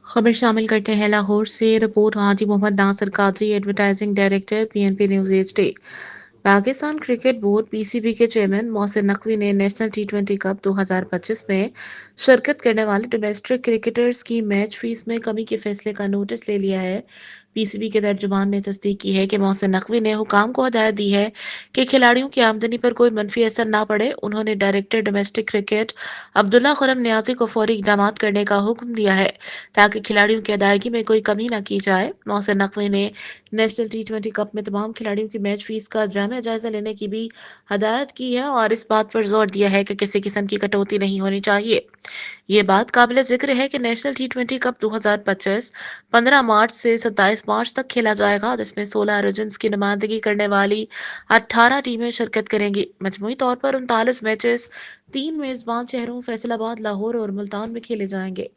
खबर शामिल करते हैं लाहौर से report Haji Mohammad Nasir Qadri advertising director PNP news HD. Pakistan cricket board PCB के चेयरमैन मोहसिन नकवी ने नेशनल टी20 कप 2025 में शिरकत करने वाले डोमेस्टिक क्रिकेटर्स की मैच फीस में कमी के फैसले का नोटिस ले लिया है। पीसीबी के तर्जुमान ने तस्दीक की है कि मोहसिन नकवी ने हुकाम को हदायत दी है कि खिलाड़ियों की आमदनी पर कोई मनफी असर ना पड़े। उन्होंने director domestic cricket Abdullah Khurram Niazi को फौरी इकदाम करने का हुक्म दिया है ताकि खिलाड़ियों की अदायगी में कोई कमी न की जाए। मोहसिन नकवी ने नेशनल टी20 कप में तमाम खिलाड़ियों की मैच फीस का जामिया जायजा लेने की भी हदायत की है और इस बात पर जोर दिया है कि किसी किस्म की कटौती नहीं होनी चाहिए। ये बात काबिल जिक्र है कि नेशनल टी20 कप 2025 15 मार्च से 27 मार्च तक खेला जाएगा, जिसमें 16 रीजन्स की नुमाइंदगी करने वाली 18 टीमें शिरकत करेंगी। मजमूई तौर पर 39 मैचेस 3 मेजबान शहरों फैसलाबाद, लाहौर और मुल्तान में खेले जाएंगे।